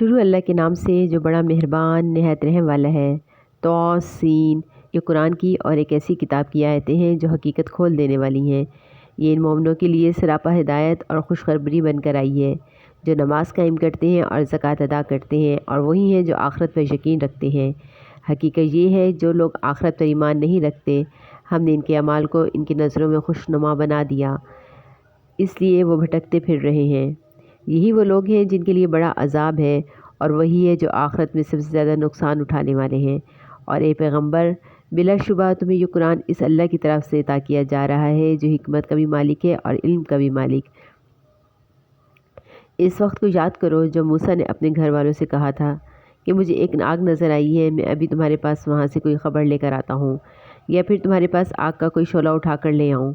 شروع اللہ کے نام سے جو بڑا مہربان نہایت رحم والا ہے۔ توسین، یہ قرآن کی اور ایک ایسی کتاب کی آیتیں ہیں جو حقیقت کھول دینے والی ہیں۔ یہ ان مومنوں کے لیے سراپا ہدایت اور خوشخبری بن کر آئی ہے جو نماز قائم کرتے ہیں اور زکوٰۃ ادا کرتے ہیں، اور وہی ہیں جو آخرت پر یقین رکھتے ہیں۔ حقیقت یہ ہے جو لوگ آخرت پر ایمان نہیں رکھتے، ہم نے ان کے اعمال کو ان کی نظروں میں خوشنما بنا دیا، اس لیے وہ بھٹکتے پھر رہے ہیں۔ یہی وہ لوگ ہیں جن کے لیے بڑا عذاب ہے، اور وہی ہے جو آخرت میں سب سے زیادہ نقصان اٹھانے والے ہیں۔ اور اے پیغمبر، بلا شبہ تمہیں یہ قرآن اس اللہ کی طرف سے عطا کیا جا رہا ہے جو حکمت کا بھی مالک ہے اور علم کا بھی مالک۔ اس وقت کو یاد کرو جب موسیٰ نے اپنے گھر والوں سے کہا تھا کہ مجھے ایک آگ نظر آئی ہے، میں ابھی تمہارے پاس وہاں سے کوئی خبر لے کر آتا ہوں، یا پھر تمہارے پاس آگ کا کوئی شعلہ اٹھا کر لے آؤں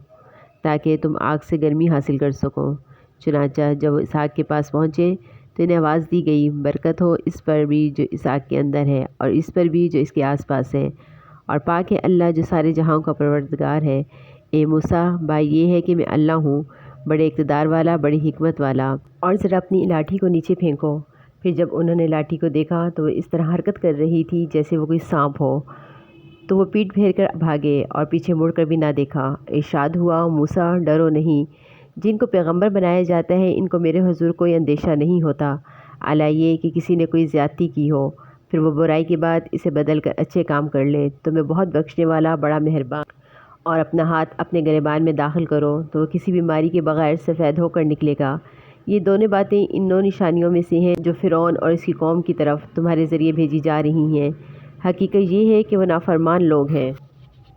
تاکہ تم آگ سے گرمی حاصل کر سکو۔ چنانچہ جب وہ اس آگ کے پاس پہنچے تو انہیں آواز دی گئی، برکت ہو اس پر بھی جو اس آگ کے اندر ہے اور اس پر بھی جو اس کے آس پاس ہے، اور پاک ہے اللہ جو سارے جہاں کا پروردگار ہے۔ اے موسیٰ، بات یہ ہے کہ میں اللہ ہوں، بڑے اقتدار والا، بڑی حکمت والا، اور ذرا اپنی لاٹھی کو نیچے پھینکو۔ پھر جب انہوں نے لاٹھی کو دیکھا تو وہ اس طرح حرکت کر رہی تھی جیسے وہ کوئی سانپ ہو، تو وہ پیٹ پھیر کر بھاگے اور پیچھے مڑ کر بھی نہ دیکھا۔ ارشاد ہوا، موسیٰ ڈرو نہیں، جن کو پیغمبر بنایا جاتا ہے ان کو میرے حضور کوئی اندیشہ نہیں ہوتا، الا یہ کہ کسی نے کوئی زیادتی کی ہو، پھر وہ برائی کے بعد اسے بدل کر اچھے کام کر لے تو میں بہت بخشنے والا، بڑا مہربان۔ اور اپنا ہاتھ اپنے گریبان میں داخل کرو تو وہ کسی بیماری کے بغیر سفید ہو کر نکلے گا۔ یہ دونوں باتیں ان 9 نشانیوں میں سے ہیں جو فرعون اور اس کی قوم کی طرف تمہارے ذریعے بھیجی جا رہی ہیں۔ حقیقت یہ ہے کہ وہ نافرمان لوگ ہیں۔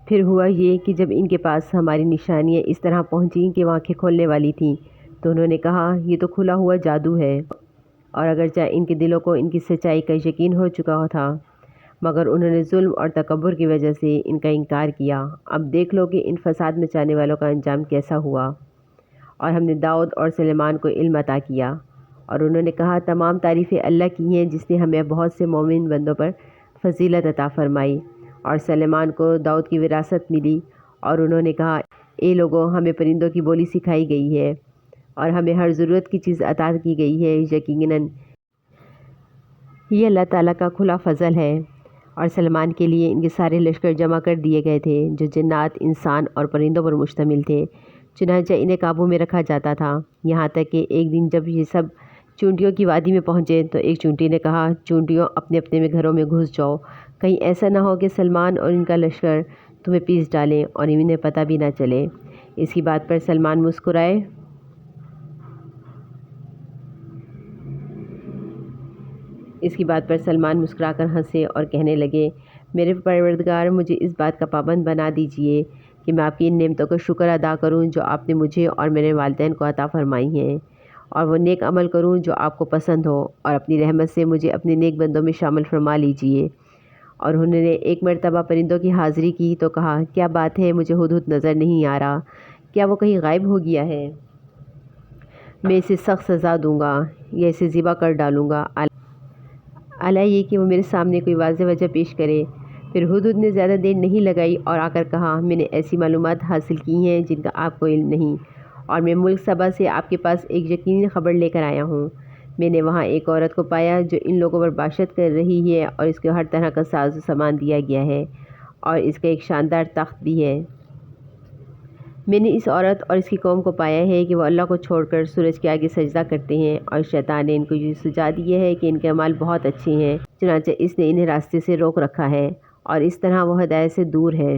پھر ہوا یہ کہ جب ان کے پاس ہماری نشانیاں اس طرح پہنچیں کہ وہ آنکھیں کھولنے والی تھیں تو انہوں نے کہا یہ تو کھلا ہوا جادو ہے، اور اگرچہ ان کے دلوں کو ان کی سچائی کا یقین ہو چکا تھا مگر انہوں نے ظلم اور تکبر کی وجہ سے ان کا انکار کیا۔ اب دیکھ لو کہ ان فساد مچانے والوں کا انجام کیسا ہوا۔ اور ہم نے داؤد اور سلیمان کو علم عطا کیا، اور انہوں نے کہا تمام تعریفیں اللہ کی ہیں جس نے ہمیں بہت سے مومن بندوں پر فضیلت عطا فرمائی۔ اور سلیمان کو داؤد کی وراثت ملی، اور انہوں نے کہا اے لوگوں، ہمیں پرندوں کی بولی سکھائی گئی ہے اور ہمیں ہر ضرورت کی چیز عطا کی گئی ہے، یقیناً یہ اللہ تعالیٰ کا کھلا فضل ہے۔ اور سلیمان کے لیے ان کے سارے لشکر جمع کر دیے گئے تھے جو جنات، انسان اور پرندوں پر مشتمل تھے، چنانچہ انہیں قابو میں رکھا جاتا تھا، یہاں تک کہ ایک دن جب یہ سب چونٹیوں کی وادی میں پہنچے تو ایک چونٹی نے کہا چونٹیوں اپنے اپنے میں گھروں میں گھس جاؤ، کہیں ایسا نہ ہو کہ سلمان اور ان کا لشکر تمہیں پیس ڈالیں اور انہیں پتہ بھی نہ چلے۔ اس کی بات پر سلمان مسکرا کر ہنسے اور کہنے لگے میرے پروردگار، مجھے اس بات کا پابند بنا دیجئے کہ میں آپ کی ان نعمتوں کا شکر ادا کروں جو آپ نے مجھے اور میرے والدین کو عطا فرمائی ہیں، اور وہ نیک عمل کروں جو آپ کو پسند ہو، اور اپنی رحمت سے مجھے اپنے نیک بندوں میں شامل فرما لیجئے۔ اور انہوں نے ایک مرتبہ پرندوں کی حاضری کی تو کہا کیا بات ہے، مجھے ہدہد نظر نہیں آ رہا، کیا وہ کہیں غائب ہو گیا ہے؟ میں اسے سخت سزا دوں گا یا اسے ذبح کر ڈالوں گا، الا یہ کہ وہ میرے سامنے کوئی واضح وجہ پیش کرے۔ پھر ہدہد نے زیادہ دیر نہیں لگائی اور آ کر کہا میں نے ایسی معلومات حاصل کی ہیں جن کا آپ کو علم نہیں، اور میں ملک سبا سے آپ کے پاس ایک یقینی خبر لے کر آیا ہوں۔ میں نے وہاں ایک عورت کو پایا جو ان لوگوں پر باشت کر رہی ہے، اور اس کو ہر طرح کا ساز و سامان دیا گیا ہے، اور اس کا ایک شاندار تخت بھی ہے۔ میں نے اس عورت اور اس کی قوم کو پایا ہے کہ وہ اللہ کو چھوڑ کر سورج کے آگے سجدہ کرتے ہیں، اور شیطان نے ان کو یہ سجا دیا ہے کہ ان کے اعمال بہت اچھے ہیں، چنانچہ اس نے انہیں راستے سے روک رکھا ہے، اور اس طرح وہ ہدایت سے دور ہے۔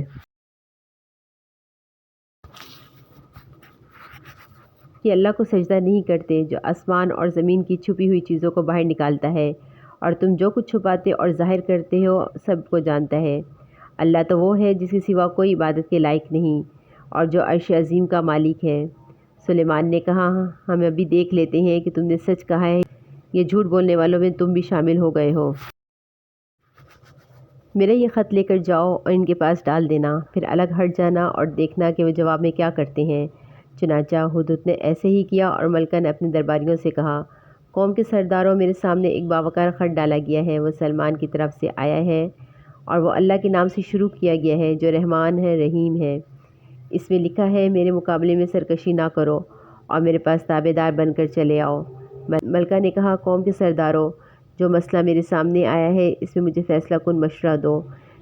کہ اللہ کو سجدہ نہیں کرتے جو آسمان اور زمین کی چھپی ہوئی چیزوں کو باہر نکالتا ہے، اور تم جو کچھ چھپاتے اور ظاہر کرتے ہو سب کو جانتا ہے۔ اللہ تو وہ ہے جس کے سوا کوئی عبادت کے لائق نہیں، اور جو عرش عظیم کا مالک ہے۔ سلیمان نے کہا ہم ابھی دیکھ لیتے ہیں کہ تم نے سچ کہا ہے یا جھوٹ بولنے والوں میں تم بھی شامل ہو گئے ہو۔ میرا یہ خط لے کر جاؤ اور ان کے پاس ڈال دینا، پھر الگ ہٹ جانا اور دیکھنا کہ وہ جواب میں کیا کرتے ہیں۔ چنانچہ ہدہد نے ایسے ہی کیا، اور ملکہ نے اپنے درباریوں سے کہا قوم کے سرداروں، میرے سامنے ایک باوقار خط ڈالا گیا ہے، وہ سلمان کی طرف سے آیا ہے، اور وہ اللہ کے نام سے شروع کیا گیا ہے جو رحمان ہے، رحیم ہے۔ اس میں لکھا ہے میرے مقابلے میں سرکشی نہ کرو اور میرے پاس تابع دار بن کر چلے آؤ۔ ملکہ نے کہا قوم کے سرداروں، جو مسئلہ میرے سامنے آیا ہے اس میں مجھے فیصلہ کن مشورہ دو۔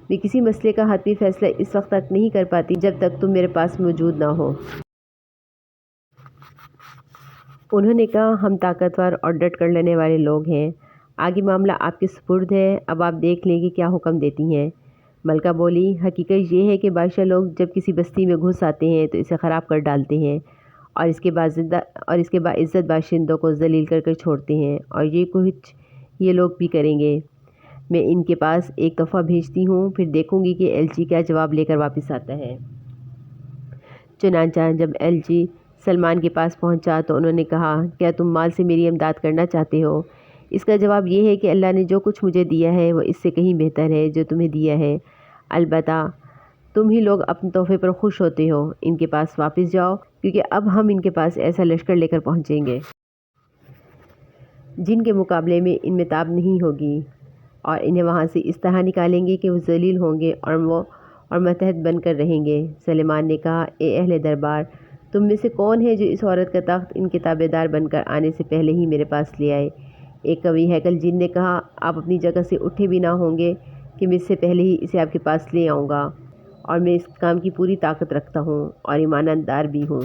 میں کسی مسئلے کا حتمی فیصلہ اس وقت تک نہیں کر پاتی جب تک تم میرے پاس موجود نہ ہو۔ انہوں نے کہا ہم طاقتور اور ڈٹ کر لڑنے والے لوگ ہیں، آگے معاملہ آپ کے سپرد ہے، اب آپ دیکھ لیں کہ کیا حکم دیتی ہیں۔ ملکہ بولی حقیقت یہ ہے کہ بادشاہ لوگ جب کسی بستی میں گھس آتے ہیں تو اسے خراب کر ڈالتے ہیں اور اس کے باعزت باشندوں کو ذلیل کر کر چھوڑتے ہیں، اور یہ کچھ یہ لوگ بھی کریں گے۔ میں ان کے پاس ایک تحفہ بھیجتی ہوں، پھر دیکھوں گی کہ ایلچی کیا جواب لے کر واپس آتا ہے۔ چنانچہ جب ایلچی سلمان کے پاس پہنچا تو انہوں نے کہا کیا تم مال سے میری امداد کرنا چاہتے ہو؟ اس کا جواب یہ ہے کہ اللہ نے جو کچھ مجھے دیا ہے وہ اس سے کہیں بہتر ہے جو تمہیں دیا ہے، البتہ تم ہی لوگ اپنے تحفے پر خوش ہوتے ہو۔ ان کے پاس واپس جاؤ کیونکہ اب ہم ان کے پاس ایسا لشکر لے کر پہنچیں گے جن کے مقابلے میں ان میں تاب نہیں ہوگی، اور انہیں وہاں سے اس طرح نکالیں گے کہ وہ ذلیل ہوں گے اور متحد بن کر رہیں گے۔ سلیمان نے کہا اے اہل دربار، تم میں سے کون ہے جو اس عورت کا تخت ان کے تابع دار بن کر آنے سے پہلے ہی میرے پاس لے آئے؟ ایک قوی ہیکل جن نے کہا آپ اپنی جگہ سے اٹھے بھی نہ ہوں گے کہ میں اس سے پہلے ہی اسے آپ کے پاس لے آؤں گا، اور میں اس کام کی پوری طاقت رکھتا ہوں اور ایماندار بھی ہوں۔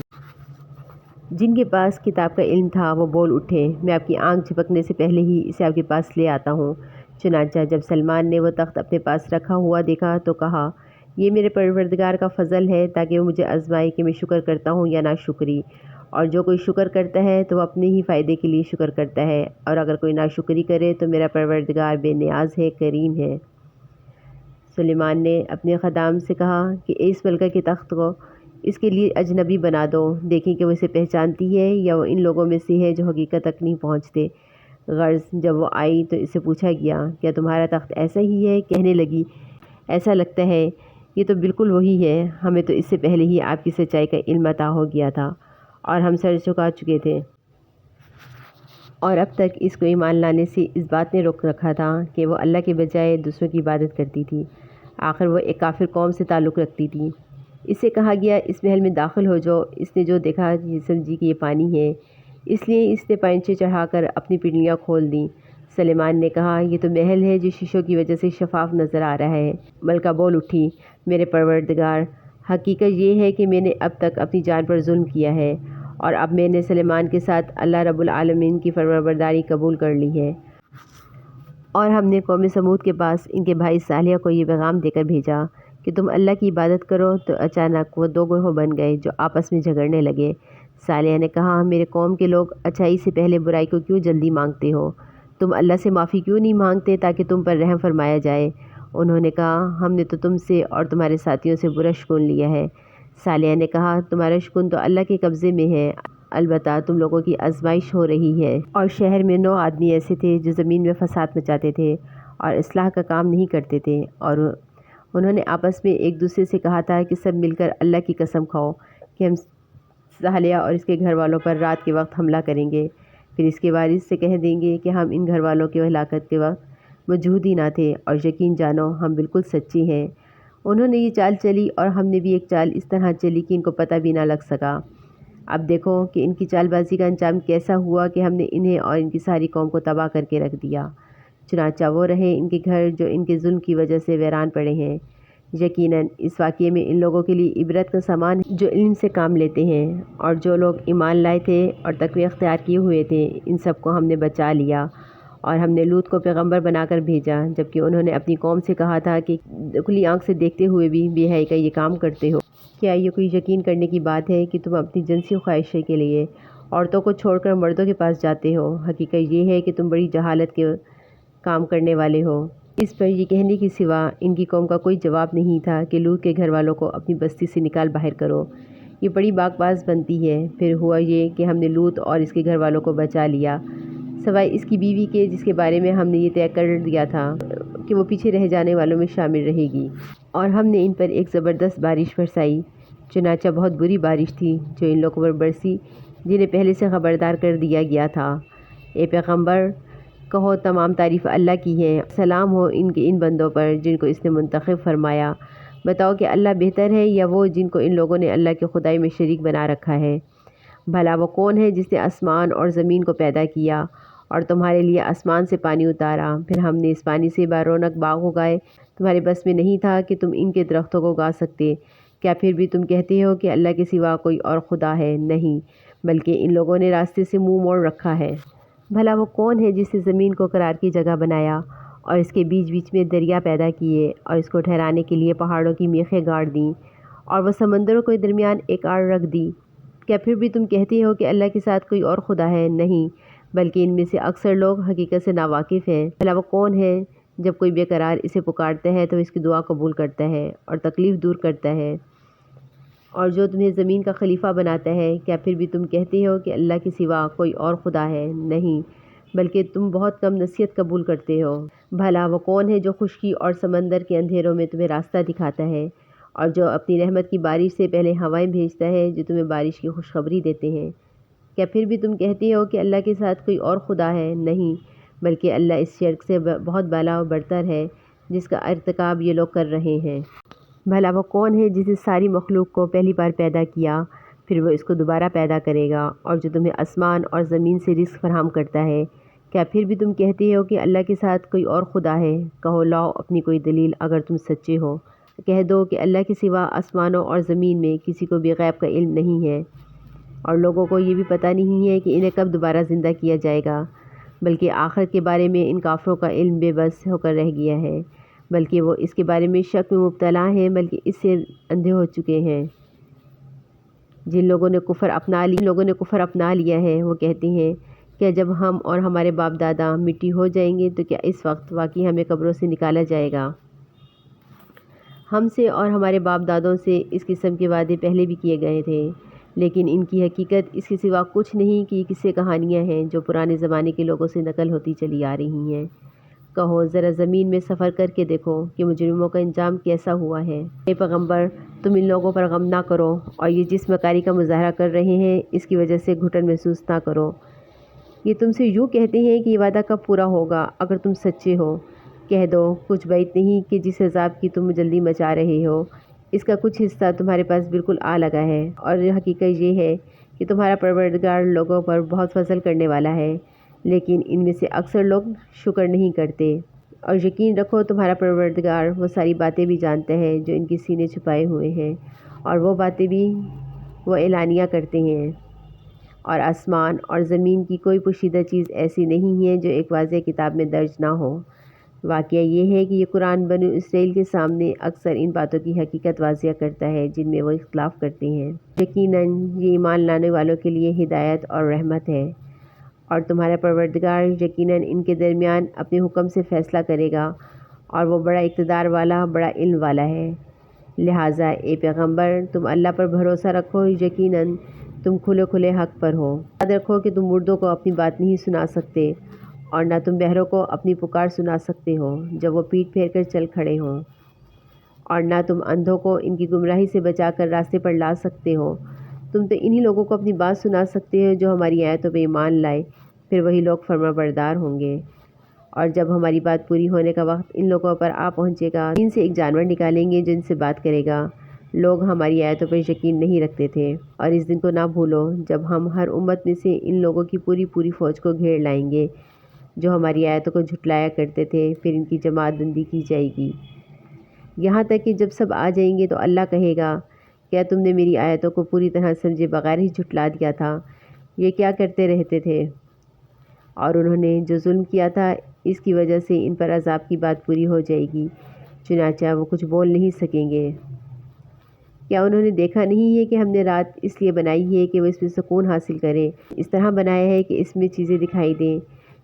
جن کے پاس کتاب کا علم تھا وہ بول اٹھے میں آپ کی آنکھ جھپکنے سے پہلے ہی اسے آپ کے پاس لے آتا ہوں۔ چنانچہ جب سلمان نے وہ تخت اپنے پاس رکھا ہوا دیکھا تو کہا یہ میرے پروردگار کا فضل ہے تاکہ وہ مجھے آزمائے کہ میں شکر کرتا ہوں یا ناشکری، اور جو کوئی شکر کرتا ہے تو وہ اپنے ہی فائدے کے لیے شکر کرتا ہے، اور اگر کوئی ناشکری کرے تو میرا پروردگار بے نیاز ہے، کریم ہے۔ سلیمان نے اپنے خدام سے کہا کہ اس ملکہ کے تخت کو اس کے لیے اجنبی بنا دو، دیکھیں کہ وہ اسے پہچانتی ہے یا وہ ان لوگوں میں سے ہے جو حقیقت تک نہیں پہنچتے۔ غرض جب وہ آئی تو اس سے پوچھا گیا کیا تمہارا تخت ایسا ہی ہے؟ کہنے لگی ایسا لگتا ہے، یہ تو بالکل وہی ہے، ہمیں تو اس سے پہلے ہی آپ کی سچائی کا علم عطا ہو گیا تھا اور ہم سر جھکا چکے تھے، اور اب تک اس کو ایمان لانے سے اس بات نے روک رکھا تھا کہ وہ اللہ کے بجائے دوسروں کی عبادت کرتی تھی، آخر وہ ایک کافر قوم سے تعلق رکھتی تھی۔ اس سے کہا گیا اس محل میں داخل ہو جاؤ۔ اس نے جو دیکھا یہ سمجھی کہ یہ پانی ہے، اس لیے اس نے پائنچے چڑھا کر اپنی پنڈلیاں کھول دیں۔ سلیمان نے کہا یہ تو محل ہے جو شیشوں کی وجہ سے شفاف نظر آ رہا ہے۔ ملکہ بول اٹھی میرے پروردگار، حقیقت یہ ہے کہ میں نے اب تک اپنی جان پر ظلم کیا ہے، اور اب میں نے سلیمان کے ساتھ اللہ رب العالمین کی فرمانبرداری قبول کر لی ہے، اور ہم نے قوم سمود کے پاس ان کے بھائی صالح کو یہ پیغام دے کر بھیجا کہ تم اللہ کی عبادت کرو، تو اچانک وہ دو گروہ بن گئے جو آپس میں جھگڑنے لگے۔ صالح نے کہا میرے قوم کے لوگ، اچھائی سے پہلے برائی کو کیوں جلدی مانگتے ہو؟ تم اللہ سے معافی کیوں نہیں مانگتے تاکہ تم پر رحم فرمایا جائے؟ انہوں نے کہا ہم نے تو تم سے اور تمہارے ساتھیوں سے برا شگون لیا ہے۔ صالح نے کہا تمہارا شگون تو اللہ کے قبضے میں ہے، البتہ تم لوگوں کی آزمائش ہو رہی ہے۔ اور شہر میں 9 آدمی ایسے تھے جو زمین میں فساد مچاتے تھے اور اصلاح کا کام نہیں کرتے تھے، اور انہوں نے آپس میں ایک دوسرے سے کہا تھا کہ سب مل کر اللہ کی قسم کھاؤ کہ ہم صالح اور اس کے گھر والوں پر رات کے وقت حملہ کریں گے، پھر اس کے وارث سے کہہ دیں گے کہ ہم ان گھر والوں کی ہلاکت کے وقت موجود ہی نہ تھے، اور یقین جانو ہم بالکل سچے ہیں۔ انہوں نے یہ چال چلی اور ہم نے بھی ایک چال اس طرح چلی کہ ان کو پتہ بھی نہ لگ سکا۔ اب دیکھو کہ ان کی چال بازی کا انجام کیسا ہوا کہ ہم نے انہیں اور ان کی ساری قوم کو تباہ کر کے رکھ دیا۔ چنانچہ وہ رہے ان کے گھر جو ان کے ظلم کی وجہ سے ویران پڑے ہیں۔ یقیناً اس واقعے میں ان لوگوں کے لیے عبرت کا سامان ہے جو علم سے کام لیتے ہیں، اور جو لوگ ایمان لائے تھے اور تقوی اختیار کیے ہوئے تھے ان سب کو ہم نے بچا لیا، اور ہم نے لوط کو پیغمبر بنا کر بھیجا، جبکہ انہوں نے اپنی قوم سے کہا تھا کہ کھلی آنکھ سے دیکھتے ہوئے بھی بے حیائی کا یہ کام کرتے ہو۔ کیا یہ کوئی یقین کرنے کی بات ہے کہ تم اپنی جنسی خواہشیں کے لیے عورتوں کو چھوڑ کر مردوں کے پاس جاتے ہو؟ حقیقت یہ ہے کہ تم بڑی جہالت کے کام کرنے والے ہو۔ اس پر یہ کہنے کے سوا ان کی قوم کا کوئی جواب نہیں تھا کہ لوط کے گھر والوں کو اپنی بستی سے نکال باہر کرو۔ یہ بڑی باک باز بنتی ہے۔ پھر ہوا یہ کہ ہم نے لوط اور اس کے گھر والوں کو بچا لیا، سوائے اس کی بیوی کے جس کے بارے میں ہم نے یہ طے کر دیا تھا کہ وہ پیچھے رہ جانے والوں میں شامل رہے گی، اور ہم نے ان پر ایک زبردست بارش برسائی۔ چنانچہ بہت بری بارش تھی جو ان لوگوں پر برسی جنہیں پہلے سے خبردار کر دیا گیا تھا۔ اے پیغمبر کہو تمام تعریف اللہ کی ہے، سلام ہو ان کے ان بندوں پر جن کو اس نے منتخب فرمایا۔ بتاؤ کہ اللہ بہتر ہے یا وہ جن کو ان لوگوں نے اللہ کی خدائی میں شریک بنا رکھا ہے؟ بھلا وہ کون ہے جس نے آسمان اور زمین کو پیدا کیا اور تمہارے لیے آسمان سے پانی اتارا، پھر ہم نے اس پانی سے بارونق باغ اگائے۔ تمہارے بس میں نہیں تھا کہ تم ان کے درختوں کو اگا سکتے، کیا پھر بھی تم کہتے ہو کہ اللہ کے سوا کوئی اور خدا ہے؟ نہیں، بلکہ ان لوگوں نے راستے سے منہ موڑ رکھا ہے۔ بھلا وہ کون ہے جس نے زمین کو قرار کی جگہ بنایا اور اس کے بیچ بیچ میں دریا پیدا کیے اور اس کو ٹھہرانے کے لیے پہاڑوں کی میخیں گاڑ دیں اور وہ سمندروں کے درمیان ایک آڑ رکھ دی؟ کیا پھر بھی تم کہتے ہو کہ اللہ کے ساتھ کوئی اور خدا ہے؟ نہیں، بلکہ ان میں سے اکثر لوگ حقیقت سے ناواقف ہیں۔ بھلا وہ کون ہے جب کوئی بے قرار اسے پکارتا ہے تو اس کی دعا قبول کرتا ہے اور تکلیف دور کرتا ہے، اور جو تمہیں زمین کا خلیفہ بناتا ہے؟ کیا پھر بھی تم کہتے ہو کہ اللہ کے سوا کوئی اور خدا ہے؟ نہیں، بلکہ تم بہت کم نصیحت قبول کرتے ہو۔ بھلا وہ کون ہے جو خشکی اور سمندر کے اندھیروں میں تمہیں راستہ دکھاتا ہے، اور جو اپنی رحمت کی بارش سے پہلے ہوائیں بھیجتا ہے جو تمہیں بارش کی خوشخبری دیتے ہیں؟ کیا پھر بھی تم کہتے ہو کہ اللہ کے ساتھ کوئی اور خدا ہے؟ نہیں، بلکہ اللہ اس شرک سے بہت بالا و برتر ہے جس کا ارتکاب یہ لوگ کر رہے ہیں۔ بھلا وہ کون ہے جس نے ساری مخلوق کو پہلی بار پیدا کیا، پھر وہ اس کو دوبارہ پیدا کرے گا، اور جو تمہیں آسمان اور زمین سے رزق فراہم کرتا ہے؟ کیا پھر بھی تم کہتے ہو کہ اللہ کے ساتھ کوئی اور خدا ہے؟ کہو لاؤ اپنی کوئی دلیل اگر تم سچے ہو۔ کہہ دو کہ اللہ کے سوا آسمانوں اور زمین میں کسی کو بھی غیب کا علم نہیں ہے، اور لوگوں کو یہ بھی پتہ نہیں ہے کہ انہیں کب دوبارہ زندہ کیا جائے گا، بلکہ آخرت کے بارے میں ان کافروں کا علم بے بس ہو کر رہ گیا ہے، بلکہ وہ اس کے بارے میں شک میں مبتلا ہیں، بلکہ اس سے اندھے ہو چکے ہیں۔ جن لوگوں نے کفر اپنا لیا ہے وہ کہتے ہیں، کیا جب ہم اور ہمارے باپ دادا مٹی ہو جائیں گے تو کیا اس وقت واقعی ہمیں قبروں سے نکالا جائے گا؟ ہم سے اور ہمارے باپ دادوں سے اس قسم کے وعدے پہلے بھی کیے گئے تھے، لیکن ان کی حقیقت اس کے سوا کچھ نہیں کہ یہ قصے کہانیاں ہیں جو پرانے زمانے کے لوگوں سے نقل ہوتی چلی آ رہی ہیں۔ کہو ذرا زمین میں سفر کر کے دیکھو کہ مجرموں کا انجام کیسا ہوا ہے۔ اے پیغمبر، تم ان لوگوں پر غم نہ کرو اور یہ جس مکاری کا مظاہرہ کر رہے ہیں اس کی وجہ سے گھٹن محسوس نہ کرو۔ یہ تم سے یوں کہتے ہیں کہ یہ وعدہ کب پورا ہوگا؟ اگر تم سچے ہو، کہہ دو کچھ بعید نہیں کہ جس عذاب کی تم جلدی مچا رہے ہو اس کا کچھ حصہ تمہارے پاس بالکل آ لگا ہے، اور حقیقت یہ ہے کہ تمہارا پروردگار لوگوں پر بہت فضل کرنے والا ہے، لیکن ان میں سے اکثر لوگ شکر نہیں کرتے۔ اور یقین رکھو تمہارا پروردگار وہ ساری باتیں بھی جانتا ہے جو ان کے سینے چھپائے ہوئے ہیں، اور وہ باتیں بھی وہ اعلانیہ کرتے ہیں۔ اور آسمان اور زمین کی کوئی پوشیدہ چیز ایسی نہیں ہے جو ایک واضح کتاب میں درج نہ ہو۔ واقعہ یہ ہے کہ یہ قرآن بنو اسرائیل کے سامنے اکثر ان باتوں کی حقیقت واضح کرتا ہے جن میں وہ اختلاف کرتے ہیں۔ یقیناً یہ ایمان لانے والوں کے لیے ہدایت اور رحمت ہے، اور تمہارا پروردگار یقیناً ان کے درمیان اپنے حکم سے فیصلہ کرے گا، اور وہ بڑا اقتدار والا، بڑا علم والا ہے۔ لہٰذا اے پیغمبر، تم اللہ پر بھروسہ رکھو، یقیناً تم کھلے کھلے حق پر ہو۔ یاد رکھو کہ تم مردوں کو اپنی بات نہیں سنا سکتے، اور نہ تم بہروں کو اپنی پکار سنا سکتے ہو جب وہ پیٹھ پھیر کر چل کھڑے ہوں، اور نہ تم اندھوں کو ان کی گمراہی سے بچا کر راستے پر لا سکتے ہو۔ تم تو انہی لوگوں کو اپنی بات سنا سکتے ہو جو ہماری آیتوں پہ ایمان لائے، پھر وہی لوگ فرما بردار ہوں گے۔ اور جب ہماری بات پوری ہونے کا وقت ان لوگوں پر آ پہنچے گا، ان سے ایک جانور نکالیں گے جو ان سے بات کرے گا۔ لوگ ہماری آیتوں پر یقین نہیں رکھتے تھے، اور اس دن کو نہ بھولو جب ہم ہر امت میں سے ان لوگوں کی پوری پوری فوج کو گھیر لائیں گے جو ہماری آیتوں کو جھٹلایا کرتے تھے، پھر ان کی جماعت بندی کی جائے گی، یہاں تک کہ جب سب آ جائیں گے تو اللہ کہے گا، کیا تم نے میری آیتوں کو پوری طرح سمجھے بغیر ہی جھٹلا دیا تھا؟ یہ کیا کرتے رہتے تھے؟ اور انہوں نے جو ظلم کیا تھا اس کی وجہ سے ان پر عذاب کی بات پوری ہو جائے گی، چنانچہ وہ کچھ بول نہیں سکیں گے۔ کیا انہوں نے دیکھا نہیں ہے کہ ہم نے رات اس لیے بنائی ہے کہ وہ اس میں سکون حاصل کریں، اس طرح بنایا ہے کہ اس میں چیزیں دکھائی دیں؟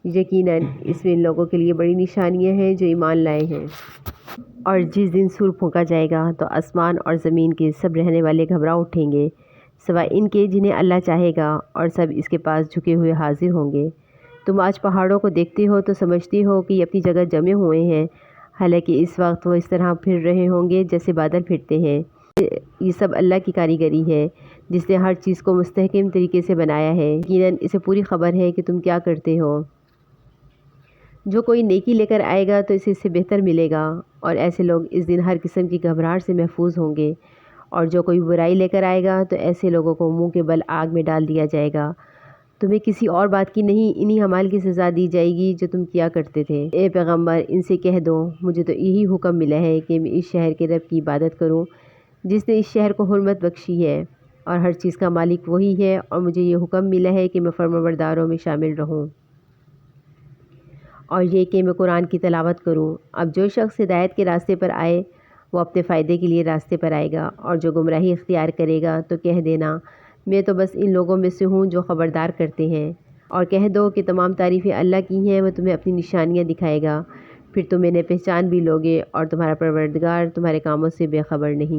یقیناً اس میں ان لوگوں کے لیے بڑی نشانیاں ہیں جو ایمان لائے ہیں۔ اور جس دن سور پھونکا جائے گا تو آسمان اور زمین کے سب رہنے والے گھبرا اٹھیں گے، سوائے ان کے جنہیں اللہ چاہے گا، اور سب اس کے پاس جھکے ہوئے حاضر ہوں گے۔ تم آج پہاڑوں کو دیکھتے ہو تو سمجھتے ہو کہ یہ اپنی جگہ جمے ہوئے ہیں، حالانکہ اس وقت وہ اس طرح پھر رہے ہوں گے جیسے بادل پھرتے ہیں۔ یہ سب اللہ کی کاریگری ہے جس نے ہر چیز کو مستحکم طریقے سے بنایا ہے۔ یقیناً اسے پوری خبر ہے کہ تم کیا کرتے ہو۔ جو کوئی نیکی لے کر آئے گا تو اسے اس سے بہتر ملے گا، اور ایسے لوگ اس دن ہر قسم کی گھبراہٹ سے محفوظ ہوں گے، اور جو کوئی برائی لے کر آئے گا تو ایسے لوگوں کو منہ کے بل آگ میں ڈال دیا جائے گا۔ تمہیں کسی اور بات کی نہیں انہی اعمال کی سزا دی جائے گی جو تم کیا کرتے تھے۔ اے پیغمبر ان سے کہہ دو مجھے تو یہی حکم ملا ہے کہ میں اس شہر کے رب کی عبادت کروں جس نے اس شہر کو حرمت بخشی ہے اور ہر چیز کا مالک وہی ہے، اور مجھے یہ حکم ملا ہے کہ میں فرمانبرداروں میں شامل رہوں اور یہ کہ میں قرآن کی تلاوت کروں۔ اب جو شخص ہدایت کے راستے پر آئے وہ اپنے فائدے کے لیے راستے پر آئے گا، اور جو گمراہی اختیار کرے گا تو کہہ دینا میں تو بس ان لوگوں میں سے ہوں جو خبردار کرتے ہیں، اور کہہ دو کہ تمام تعریفیں اللہ کی ہیں، وہ تمہیں اپنی نشانیاں دکھائے گا، پھر تم انہیں پہچان بھی لوگے اور تمہارا پروردگار تمہارے کاموں سے بے خبر نہیں۔